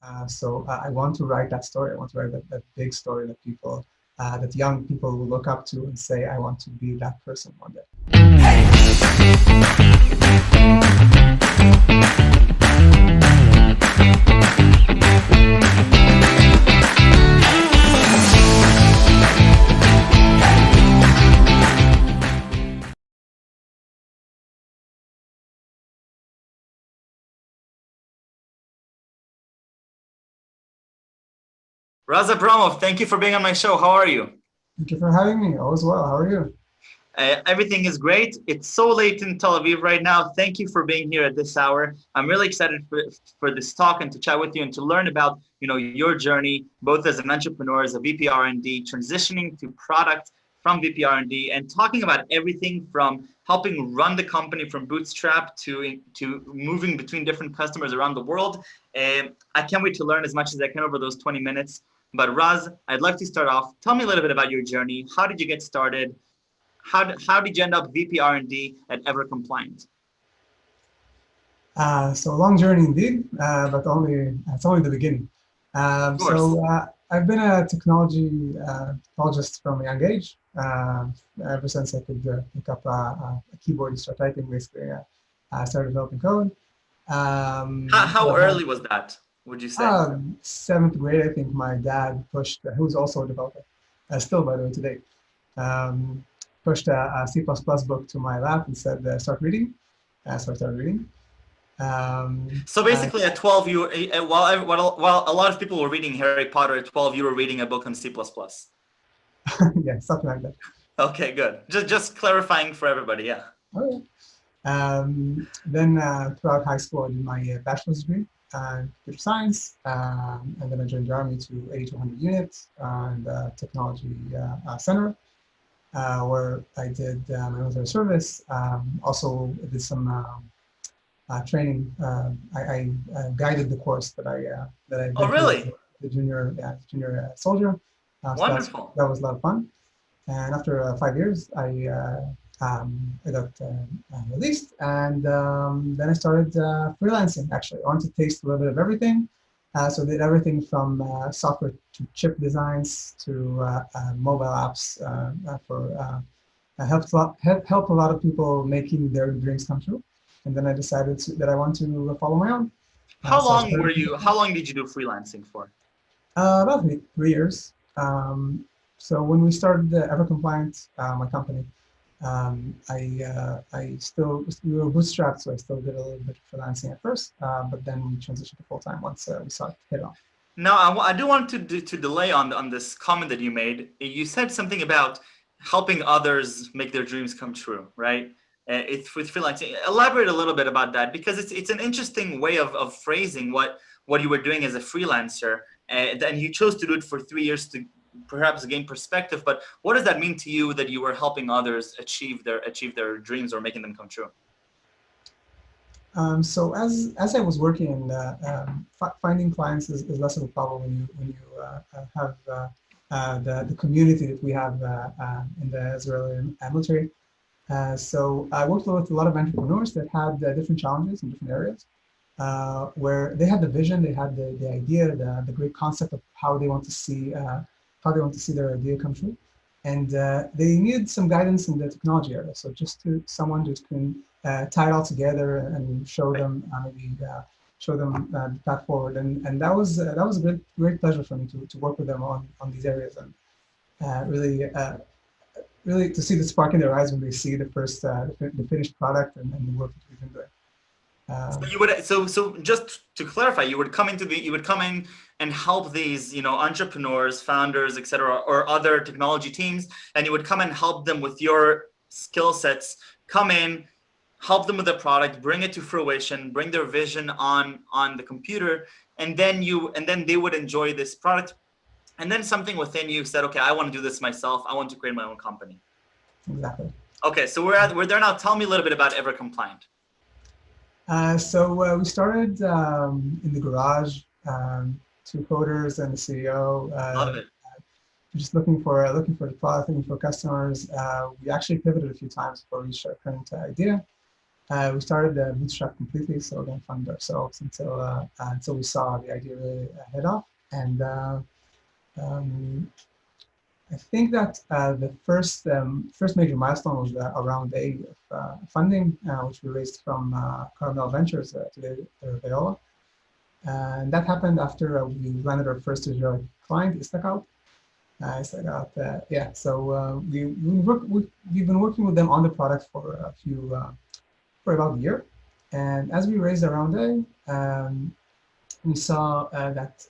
I want to write that story. I want to write that big story that that young people will look up to and say, I want to be that person one day. Raz Abramov, thank you for being on my show. How are you? Thank you for having me. All is well. How are you? Everything is great. It's so late in Tel Aviv right now. Thank you for being here at this hour. I'm really excited for this talk and to chat with you and to learn about your journey, both as an entrepreneur, as a VP R&D, transitioning to product from VP R&D, and talking about everything from helping run the company from bootstrap to moving between different customers around the world. I can't wait to learn as much as I can over those 20 minutes. But Raz, I'd like to start off. Tell me a little bit about your journey. How did you get started? How did you end up VP R&D at Evercompliant? So a long journey indeed, but it's only the beginning. Of course. I've been a technologist from a young age. Ever since I could pick up a keyboard and start typing, basically, I started developing code. How early was that, would you say? Seventh grade, I think my dad pushed, who's also a developer, still by the way today, pushed a C++ book to my lap and said, start reading. So I started reading. So basically, at 12, while a lot of people were reading Harry Potter, at 12, you were reading a book on C++. Yeah, something like that. Okay, good. Just clarifying for everybody, yeah. Oh, yeah. Then throughout high school, I did my bachelor's degree in computer science, and then I joined the Army to 80 to 100 units and technology center, where I did my military service. Also, I did some training. I guided the course that I Oh, did for really? the junior soldier. Wonderful. That was a lot of fun. And after 5 years, I got released, and then I started freelancing. Actually, I wanted to taste a little bit of everything. So I did everything from software to chip designs to mobile apps helped a lot of people making their dreams come true. And then I decided that I want to follow my own. How long did you do freelancing for? About 3 years. So when we started the Evercompliant, my company, we were bootstrapped, so I still did a little bit of freelancing at first, but then we transitioned to full time once we saw it hit off. Now, I do want to delay on this comment that you made. You said something about helping others make their dreams come true, right? It's with freelancing. Elaborate a little bit about that, because it's an interesting way of phrasing what you were doing as a freelancer, and you chose to do it for 3 years to perhaps gain perspective. But what does that mean to you that you were helping others achieve their dreams or making them come true? So as I was working, finding clients is less of a problem when you have the community that we have in the Israeli military. So I worked with a lot of entrepreneurs that had different challenges in different areas, where they had the vision, they had the idea, the great concept of how they want to see their idea come true, and they needed some guidance in the technology area. So just someone who can tie it all together and show them the path forward, and that was a great pleasure for me to work with them on these areas, and really to see the spark in their eyes when they see the finished product and the work that we've been doing. So just to clarify, you would come in and help these entrepreneurs, founders, etc., or other technology teams, and you would come and help them with your skill sets. Come in, help them with the product, bring it to fruition, bring their vision on the computer, and then they would enjoy this product. And then something within you said, okay, I want to do this myself. I want to create my own company. Exactly. Okay, so we're there now. Tell me a little bit about Evercompliant. So we started in the garage, two coders and the CEO. Love it. Just looking for the product, looking for customers. We actually pivoted a few times before we reached our current idea. We started the bootstrap completely, so we didn't fund ourselves until we saw the idea really head off. And um, I think that the first major milestone was around A of funding, which we raised from Carmel Ventures, today Viola. And that happened after we landed our first Israeli client, Istakaut. Yeah. So we've been working with them on the product for about a year. And as we raised around A, we saw that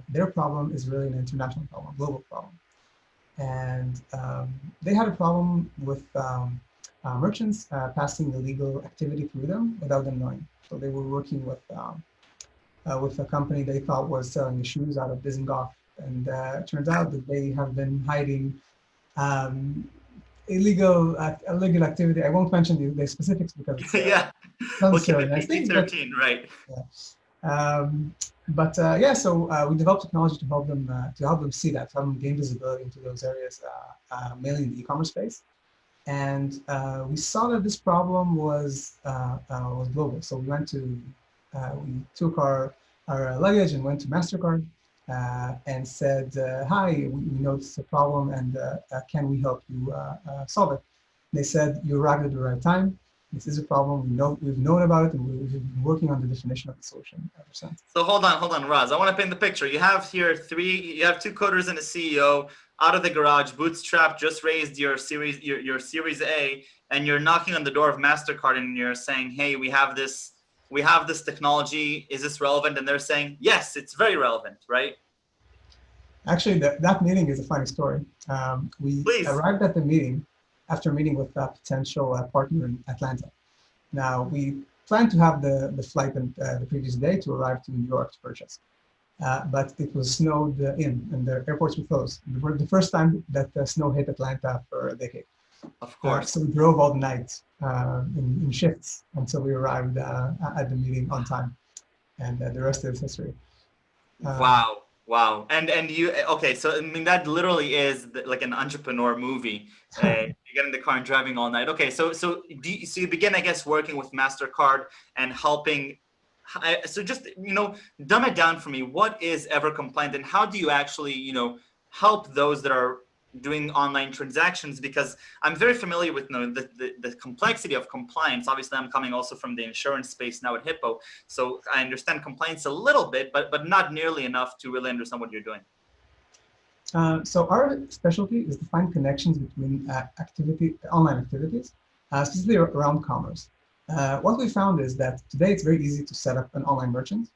their problem is really an international problem, global problem. And they had a problem with merchants passing illegal activity through them without them knowing. So they were working with a company they thought was selling the shoes out of Dizengoff, and it turns out that they have been hiding um, illegal activity. I won't mention the specifics because it's Yeah. not We'll keep necessarily it nice thing, but PG-13, right? yeah. Yeah, so we developed technology to help them see that, to help them gain visibility into those areas, mainly in the e-commerce space. And we saw that this problem was global. So we took our luggage and went to MasterCard and said, "Hi, we noticed a problem, and can we help you solve it?" They said, "You arrived at the right time. This is a problem. We've known about it, and we've been working on the definition of the solution ever since." So hold on, Raz. I want to paint the picture. You have here you have two coders and a CEO out of the garage, bootstrap, just raised your series A, and you're knocking on the door of MasterCard and you're saying, "Hey, we have this technology. Is this relevant?" And they're saying, "Yes, it's very relevant," right? Actually, that meeting is a funny story. We Please. arrived at the meeting after meeting with a potential partner in Atlanta. Now, we planned to have the flight the previous day to arrive to New York to purchase. But it was snowed in and the airports were closed. It was the first time that the snow hit Atlanta for a decade. Of course. So we drove all night in shifts until we arrived at the meeting on time. And the rest is history. Wow. Wow. And you, okay, so I mean, that literally is like an entrepreneur movie. You get in the car and driving all night. Okay, so you begin, I guess, working with MasterCard and helping. So just, dumb it down for me. What is Evercompliant and how do you actually, help those that are doing online transactions? Because I'm very familiar with the complexity of compliance. Obviously, I'm coming also from the insurance space now at Hippo. So I understand compliance a little bit, but not nearly enough to really understand what you're doing. So our specialty is to find connections between online activities, specifically around commerce. What we found is that today it's very easy to set up an online merchant,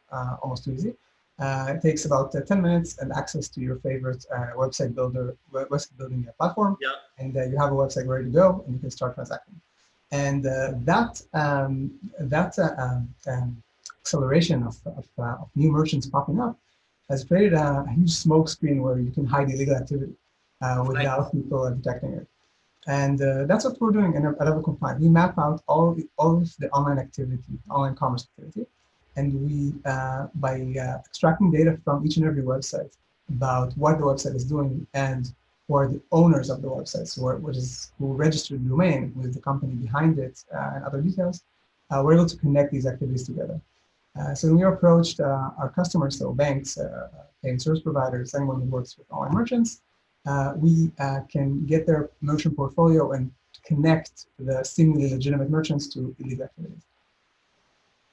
almost too easy. It takes about 10 minutes and access to your favorite website building platform, yeah. And you have a website ready to go, and you can start transacting. And that acceleration of new merchants popping up has created a huge smoke screen where you can hide illegal activity without people detecting it. And that's what we're doing at Evercompliant. We map out all of the online commerce activity, and we, by extracting data from each and every website about what the website is doing and who are the owners of the website, so who registered the domain, who is the company behind it, and other details, we're able to connect these activities together. So when we approached our customers, so banks, payment service providers, anyone who works with online merchants, we can get their merchant portfolio and connect the seemingly legitimate merchants to illegal activities.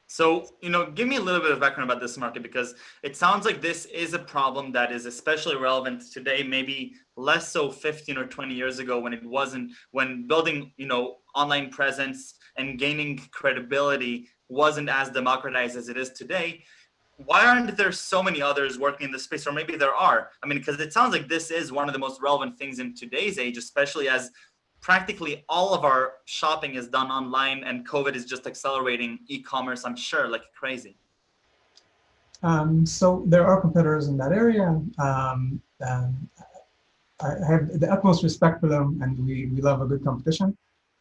So, give me a little bit of background about this market, because it sounds like this is a problem that is especially relevant today, maybe less so 15 or 20 years ago when building, online presence and gaining credibility wasn't as democratized as it is today. Why aren't there so many others working in this space? Or maybe there are. I mean, because it sounds like this is one of the most relevant things in today's age, especially as practically all of our shopping is done online and COVID is just accelerating e-commerce, I'm sure, like crazy. So there are competitors in that area. I have the utmost respect for them, and we love a good competition.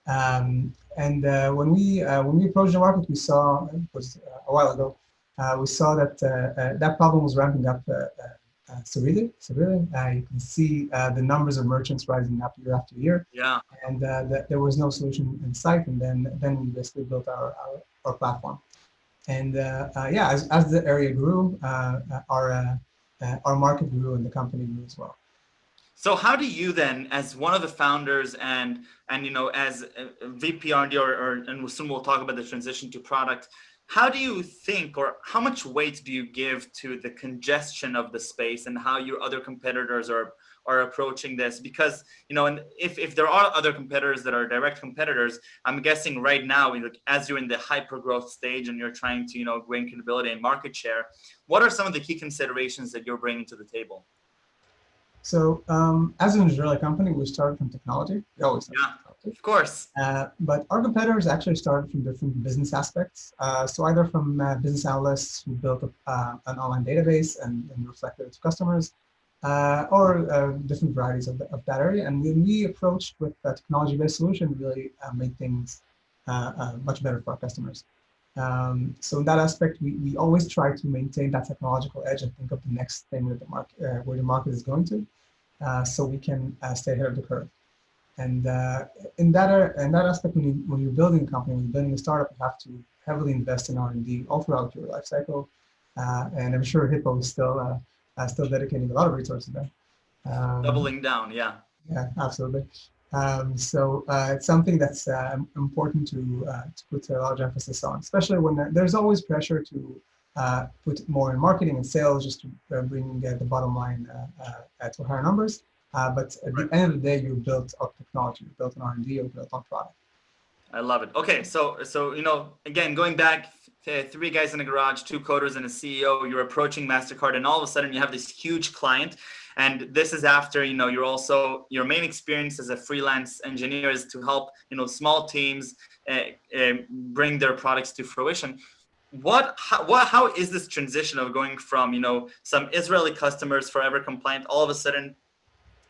And when we approached the market, we saw, it was a while ago, we saw that that problem was ramping up severely. You can see the numbers of merchants rising up year after year, Yeah. and that there was no solution in sight. And then we basically built our platform. And yeah, as the area grew, our market grew and the company grew as well. So how do you then, as one of the founders and as a VP R&D, and soon we'll talk about the transition to product, how do you think, or how much weight do you give to the congestion of the space and how your other competitors are approaching this? Because and if there are other competitors that are direct competitors, I'm guessing right now, as you're in the hyper growth stage and you're trying to gain credibility and market share, what are some of the key considerations that you're bringing to the table? So as an Israeli company, we started from technology. We always started from technology. Of course. But our competitors actually started from different business aspects. So either from business analysts who built an online database and reflected it to customers, or different varieties of that area. And when we approached with a technology-based solution, really made things much better for our customers. So in that aspect, we always try to maintain that technological edge and think of the next thing that the market, where the market is going to, so we can stay ahead of the curve. And in that aspect, when you're building a company, when you're building a startup, you have to heavily invest in R&D all throughout your life cycle. And I'm sure Hippo is still dedicating a lot of resources there. Doubling down, yeah. Yeah, absolutely. So it's something that's important to put a large emphasis on, especially when there's always pressure to put more in marketing and sales just to bring the bottom line to higher numbers. But at the end of the day, you're built on technology, you're built on R&D, you're built on product. I love it. Okay, so again, going back, three guys in a garage, two coders and a CEO, you're approaching MasterCard, and all of a sudden you have this huge client. And this is after, your main experience as a freelance engineer is to help, small teams bring their products to fruition. How is this transition of going from, some Israeli customers for Evercompliant, all of a sudden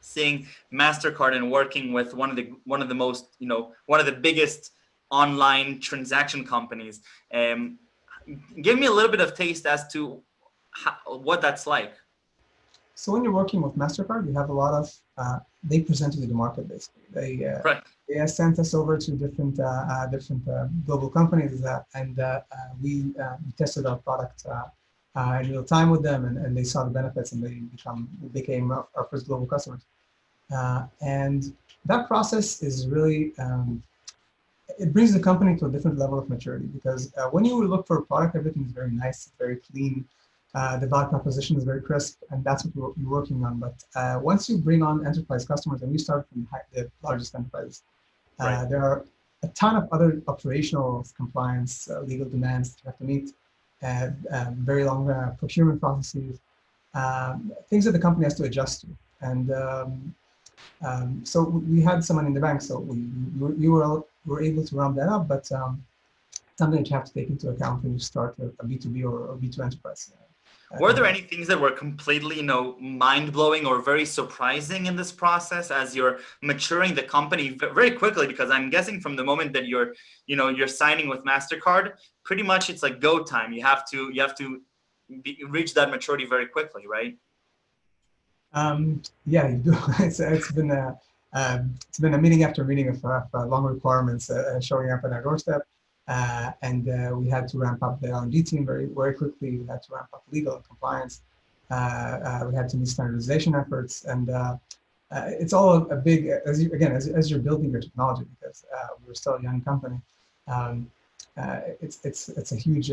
seeing MasterCard and working with one of the most, one of the biggest online transaction companies? Give me a little bit of taste as to what that's like. So when you're working with MasterCard, you have a lot of, they present you to the market basically. They sent us over to different global companies and we tested our product in real time with them, and they saw the benefits, and they became our first global customers. And that process is really, it brings the company to a different level of maturity, because when you look for a product, everything is very nice, very clean. The value proposition is very crisp, and that's what you're working on. But once you bring on enterprise customers, and we start from the largest enterprises, there are a ton of other operational compliance, legal demands that you have to meet, very long procurement processes, things that the company has to adjust to. And so we had someone in the bank, so we were able to round that up, but something that you have to take into account when you start a B2B or B2 enterprise. Were there any things that were completely, mind-blowing or very surprising in this process as you're maturing the company very quickly? Because I'm guessing from the moment that you're signing with MasterCard, pretty much it's like go time. You have to reach that maturity very quickly, right? Yeah, you do. It's been a meeting after meeting of long requirements showing up at our doorstep. And we had to ramp up the R&D team very, very quickly. We had to ramp up legal and compliance. We had to meet standardization efforts, and it's all a big, as you're building your technology, because we're still a young company. It's a huge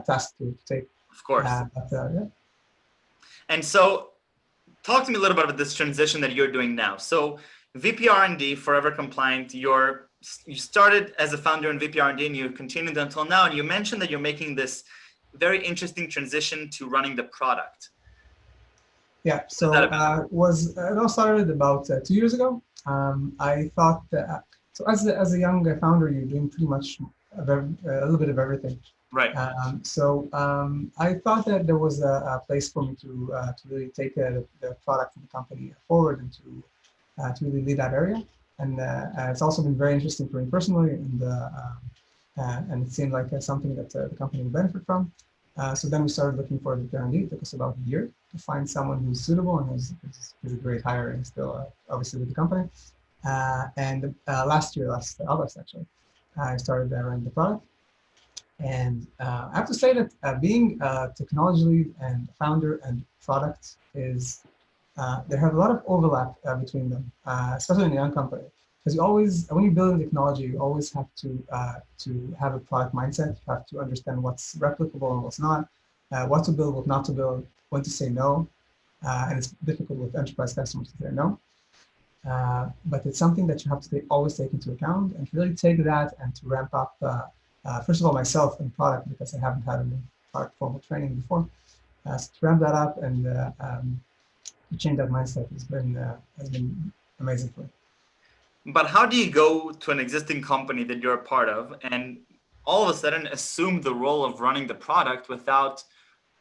task to take. Of course. Yeah. And so, talk to me a little bit about this transition that you're doing now. So, VP R&D for Evercompliant, you started as a founder in VP R&D and you continued until now. And you mentioned that you're making this very interesting transition to running the product. Yeah, so it all started about 2 years ago. I thought that, so as a young founder, you're doing pretty much a little bit of everything. Right. So I thought that there was a place for me to really take the product and the company forward and to really lead that area. And it's also been very interesting for me personally, and it seemed like something that the company would benefit from. So then we started looking for the P&D. It took us about a year to find someone who's suitable and who's a great hire and still obviously with the company. Last August actually, I started running the product. And I have to say that being a technology lead and founder and product is, they have a lot of overlap between them, especially in a young company. Because you always, when you're building technology, you always have to have a product mindset. You have to understand what's replicable and what's not, what to build, what not to build, when to say no. And it's difficult with enterprise customers to say no. But it's something that you have to always take into account and to really take that and to ramp up, first of all, myself in product, because I haven't had any product formal training before. So to ramp that up and to change that mindset has been amazing for me. But how do you go to an existing company that you're a part of and all of a sudden assume the role of running the product without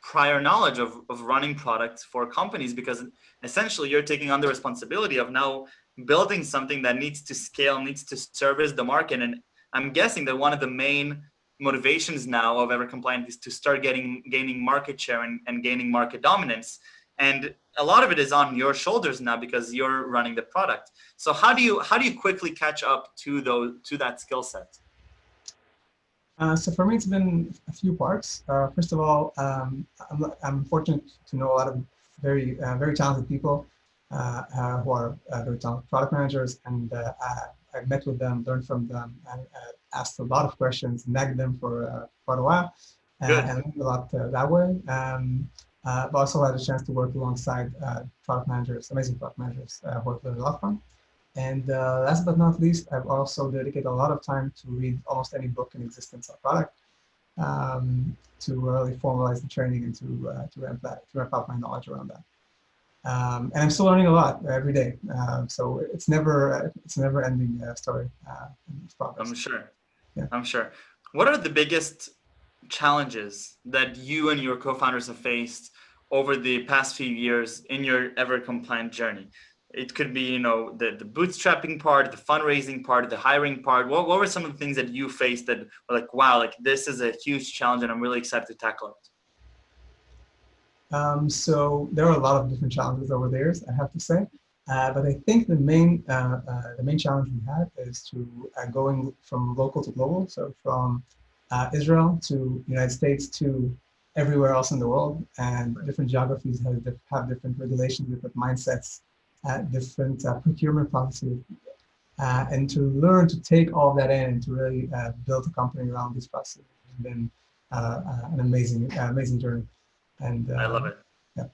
prior knowledge of running products for companies? Because essentially you're taking on the responsibility of now building something that needs to scale, needs to service the market. And I'm guessing that one of the main motivations now of Evercompliant is to start gaining market share and gaining market dominance. And a lot of it is on your shoulders now because you're running the product. So how do you quickly catch up to that skill set? So for me, it's been a few parts. First of all, I'm fortunate to know a lot of very talented people who are very talented product managers, and I've met with them, learned from them, and asked a lot of questions, nagged them for quite a while, and learned a lot that way. But also had a chance to work alongside product managers, amazing product managers who I've learned a lot from. And last but not least, I've also dedicated a lot of time to read almost any book in existence on product, to really formalize the training and to ramp up my knowledge around that. And I'm still learning a lot every day. So it's never ending story. I'm sure. Yeah. I'm sure. What are the biggest challenges that you and your co-founders have faced over the past few years in your Evercompliant journey? It could be, the bootstrapping part, the fundraising part, the hiring part. What were some of the things that you faced that were like, wow, like this is a huge challenge and I'm really excited to tackle it? So there are a lot of different challenges over the years, I have to say. But I think the main challenge we had is to going from local to global. So from Israel to United States to everywhere else in the world, and different geographies have different regulations, different mindsets, different procurement processes, and to learn to take all that in and to really build a company around these processes has been an amazing journey. And I love it. Yeah.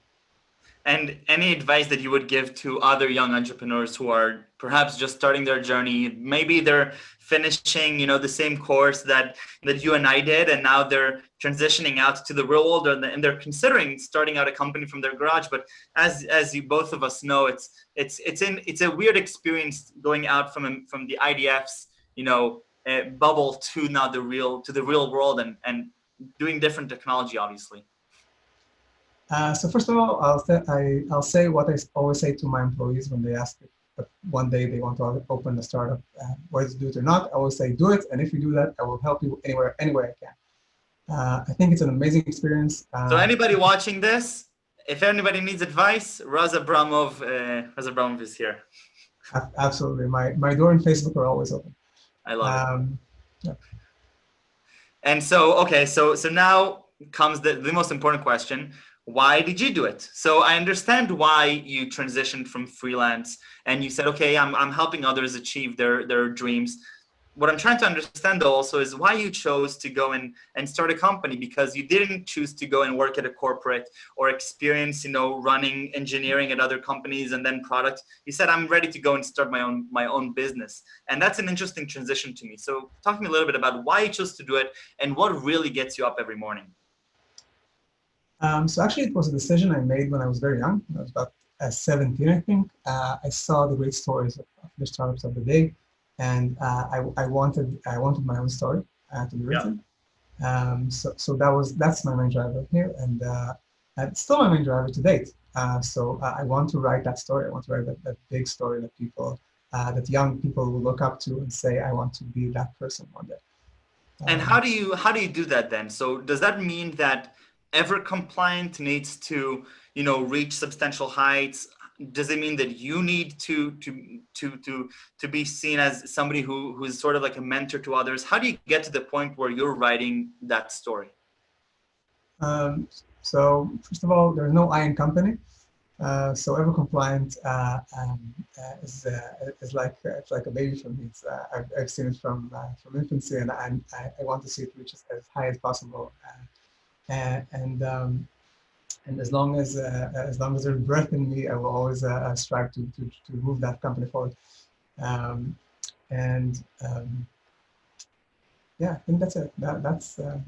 And any advice that you would give to other young entrepreneurs who are perhaps just starting their journey? Maybe they're finishing, the same course that you and I did, and now they're transitioning out to the real world, and they're considering starting out a company from their garage. But as you both of us know, it's a weird experience going out from the IDF's bubble to now the real world and doing different technology, obviously. So first of all, I'll say what I always say to my employees when they ask if one day they want to open a startup, whether to do it or not. I always say, do it, and if you do that, I will help you anywhere I can. I think it's an amazing experience. So anybody watching this, if anybody needs advice, Raz Abramov is here. Absolutely, my door and Facebook are always open. I love it. Yeah. And so, okay, so now comes the most important question. Why did you do it? So I understand why you transitioned from freelance and you said, okay, I'm helping others achieve their dreams. What I'm trying to understand though also is why you chose to go and start a company, because you didn't choose to go and work at a corporate or experience, running engineering at other companies and then product. You said, I'm ready to go and start my own business. And that's an interesting transition to me. So talk to me a little bit about why you chose to do it and what really gets you up every morning. So actually, it was a decision I made when I was very young. I was about 17, I think. I saw the great stories of the startups of the day, and I wanted my own story to be written. Yeah. So that's my main driver here, and it's still my main driver to date. So I want to write that story. I want to write that big story that that young people will look up to and say, I want to be that person one day. And how do you do that then? So does that mean that Evercompliant needs to, reach substantial heights? Does it mean that you need to be seen as somebody who's sort of like a mentor to others? How do you get to the point where you're writing that story? Um, so first of all, there's no I in company. So Evercompliant is like it's like a baby for me. I've seen it from infancy, and I want to see it reach as high as possible. And as long as there's breath in me, I will always strive to move that company forward. Um, and yeah, I think that's it. I That's love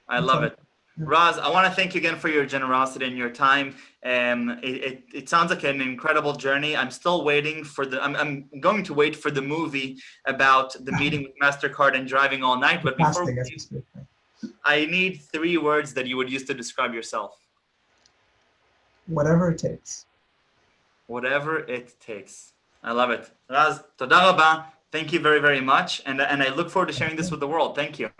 all. it. Raz, I want to thank you again for your generosity and your time. It sounds like an incredible journey. I'm still waiting for I'm going to wait for the movie about the meeting with MasterCard and driving all night. But before Casting, as we speak. I need 3 words that you would use to describe yourself. Whatever it takes. Whatever it takes. I love it. Raz, toda rabba. Thank you very, very much. And I look forward to sharing this with the world. Thank you.